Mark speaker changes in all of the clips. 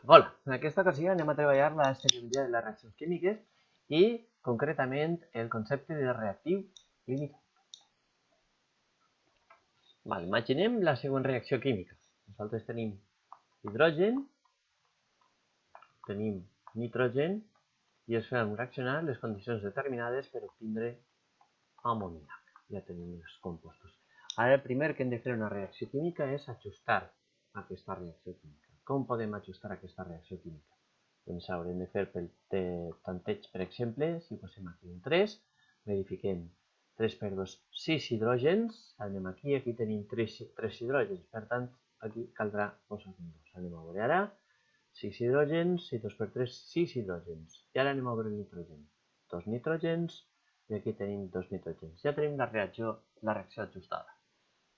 Speaker 1: Hola, en aquesta ocasió anem a treballar l'estequiometria de les reaccions químiques i, concretament, el concepte de reactiu limitat. Imaginem la següent reacció química. Nosaltres tenim hidrogen, tenim nitrogen i es fan reaccionar les condicions determinades per obtindre amoníac. Ja tenim els compostos. Ara el primer que hem de fer en una reacció química és ajustar aquesta reacció química. Com podem ajustar aquesta reacció química? Doncs haurem de fer pel tanteig, per exemple, si posem aquí un 3, verifiquem 3 per 2, 6 hidrògens, anem aquí tenim 3 hidrògens, per tant, aquí caldrà posar un 2. Anem a veure ara, 6 hidrògens, i 2 per 3, 6 hidrògens. I ara anem a veure el nitrogen. 2 nitrògens, i aquí tenim 2 nitrògens. Ja tenim la reacció ajustada.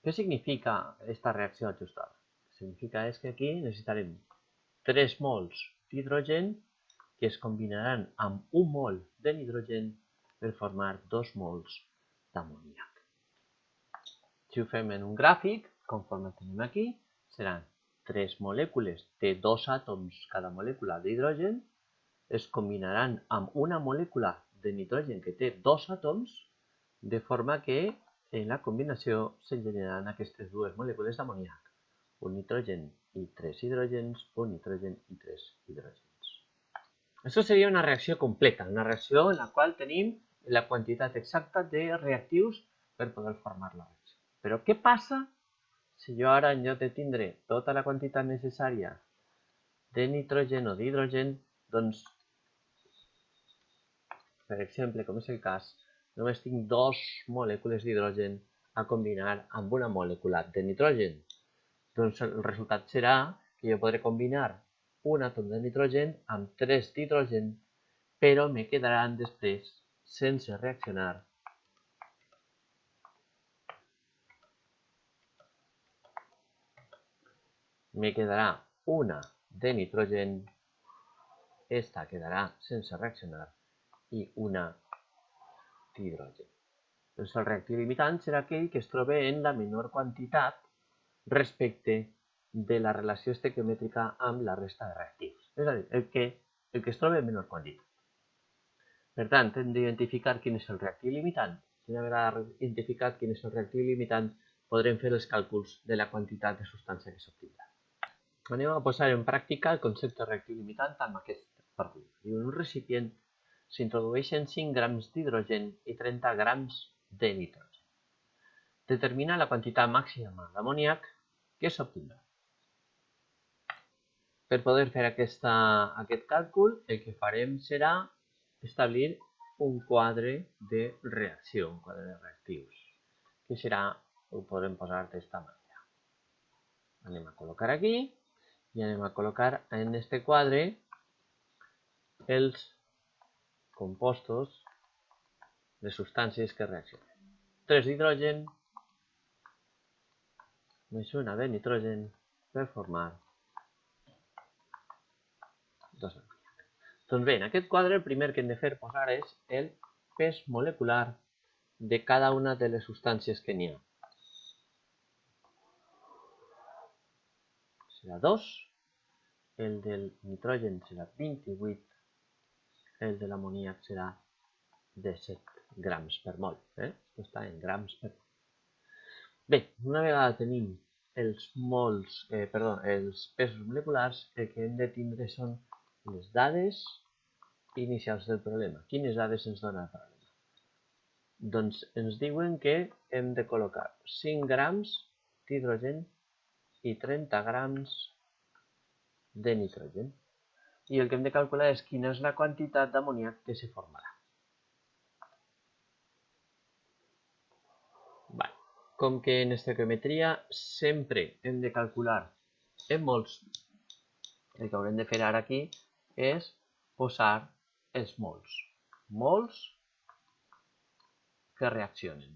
Speaker 1: Què significa aquesta reacció ajustada? Significa és que aquí necessitarem 3 mols d'hidrogen que es combinaran amb un mol de nitrogen per formar 2 mols d'amoníac. Si ho fem en un gràfic, conforme tenim aquí, seran 3 molècules de 2 àtoms cada molècula d'hidrogen, es combinaran amb una molècula de nitrogen que té 2 àtoms, de forma que en la combinació se generaran aquestes dues molècules d'amoníac. Un nitrogen i 3 hidrògens, un nitrogen i 3 hidrògens. Això seria una reacció completa, una reacció en la qual tenim la quantitat exacta de reactius per poder formar la reacció. Però què passa si jo ara, en lloc de tindre tota la quantitat necessària de nitrogen o d'hidrogen, doncs, per exemple, com és el cas, només tinc 2 molècules d'hidrogen a combinar amb una molècula de nitrogen? Doncs el resultat serà que jo podré combinar un àtom de nitrogen amb 3 d'hidrogen, però me quedaran després sense reaccionar me quedarà una de nitrogen, esta quedarà sense reaccionar i una d'hidrogen. Doncs el reactiu limitant serà aquell que es troba en la menor quantitat respecte de la relació estequiomètrica amb la resta de reactius. És a dir, el que es troba en menor quantitat. Per tant, hem d'identificar quin és el reactiu limitant. Una vegada identificat quin és el reactiu limitant, podrem fer els càlculs de la quantitat de substància que s'obtindrà. Anem a posar en pràctica el concepte de reactiu limitant amb aquest partit. En un recipient s'introdueixen 5 grams d'hidrogen i 30 grams de nitrogen. Determina la quantitat màxima d'amoníac que s'obtindrà. Per poder fer aquest càlcul, el que farem serà establir un quadre de reacció, un quadre de reactius, que serà, ho podem posar d'esta manera. Anem a col·locar aquí i anem a col·locar en este quadre els compostos, les substàncies que reaccionen. 3 d'hidrogen més una de nitrogen per formar 2 d'amoníac. Doncs bé, en aquest quadre el primer que hem de fer posar és el pes molecular de cada una de les substàncies que n'hi ha. Serà 2, el del nitrogen serà 28, el de l'amoníac serà 17 grams per mol. Això està en grams per mol. Bé, una vegada tenim els pesos moleculars, el que hem de tindre són les dades inicials del problema. Quines dades ens dona el problema? Doncs ens diuen que hem de col·locar 5 grams d'hidrogen i 30 grams de nitrogen. I el que hem de calcular és quina és la quantitat d'amoníac que se formarà. Com que en estequiometria sempre hem de calcular en mols, el que haurem de fer ara aquí és posar els mols. Mols que reaccionen.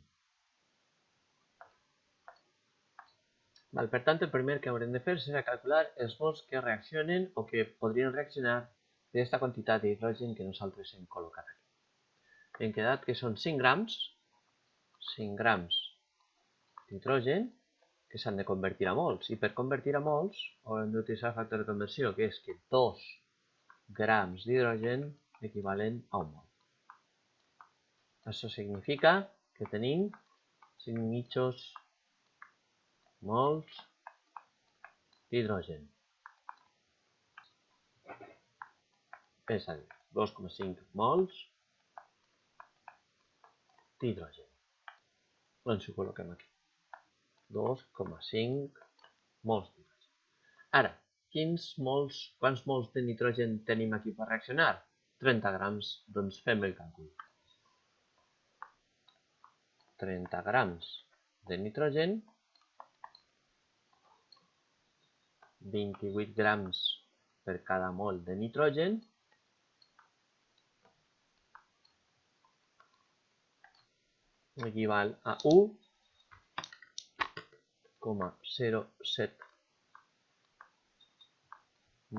Speaker 1: Per tant, el primer que haurem de fer serà calcular els mols que reaccionen o que podrien reaccionar d'aquesta quantitat d'hidrogen que nosaltres hem col·locat aquí. Hem quedat que són 5 grams d'hidrogen que s'han de convertir a mols. I per convertir a mols haurem d'utilitzar el factor de conversió, que és que 2 grams d'hidrogen equivalen a un mol. Això significa que tenim 5 mitjos mols d'hidrogen. És a dir, 2,5 mols d'hidrogen. Doncs ho col·loquem aquí. 2,5 mols d'hidrogen. Ara, quants mols de nitrogen tenim aquí per reaccionar? 30 grams, doncs fem el càlcul. 30 grams de nitrogen, 28 grams per cada mol de nitrogen, equival a 1,07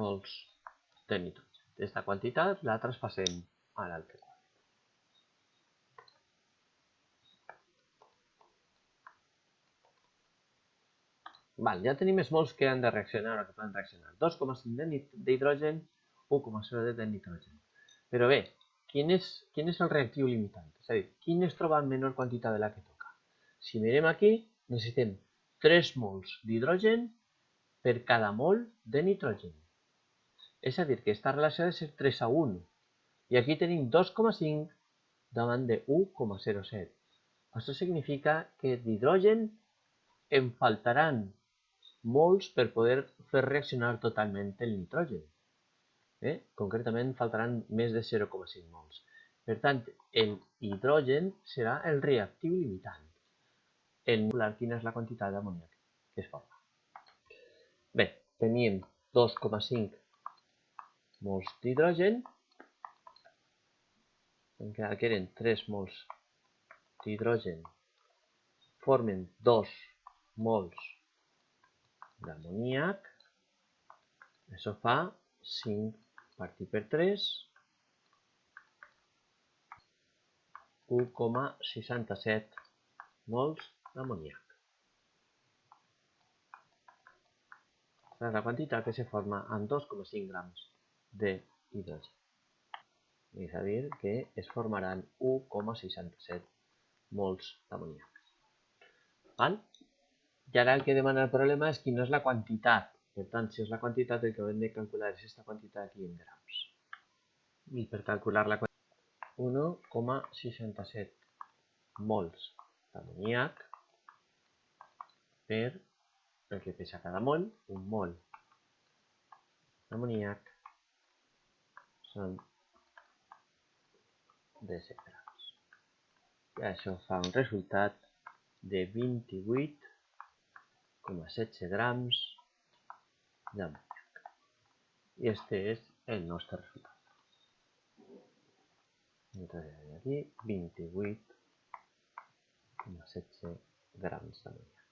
Speaker 1: mols de nitrogen. Aquesta quantitat la traspassem a l'altre quadre. Ja tenim els mols que han de reaccionar o que poden reaccionar. 2,5 d'hidrogen, 1,0 de nitrogen. Però bé, quin és el reactiu limitant? És a dir, quin es troba en menor quantitat de la que toca? Si mirem aquí, necessitem 3 mols d'hidrogen per cada mol de nitrogen. És a dir, que aquesta relació ha de ser 3:1. I aquí tenim 2,5 davant de 1,07. Això significa que d'hidrogen em faltaran mols per poder fer reaccionar totalment el nitrogen. Concretament faltaran més de 0,5 mols. Per tant, el hidrogen serà el reactiu limitant. Quina és la quantitat d'amoníac que es forma? Bé, teníem 2,5 mols d'hidrogen, que eren 3 mols d'hidrogen, formen 2 mols d'amoníac. Això fa 5 partit per 3, 1,67 mols d'amoníac. Aquesta és la quantitat que se forma amb 2,5 grams d'hidrogen. És a dir, que es formaran 1,67 mols d'amoníac. I ara el que demana el problema és quina és la quantitat. Per tant, si és la quantitat, el que hem de calcular és aquesta quantitat aquí en grams. I per calcular la quantitat, 1,67 mols d'amoníac per el que pesa cada mol. Un mol d'amoníac són 17 grams. I això fa un resultat de 28,16 grams d'amoníac. I este és el nostre resultat. Aquí 28,16 grams d'amoníac.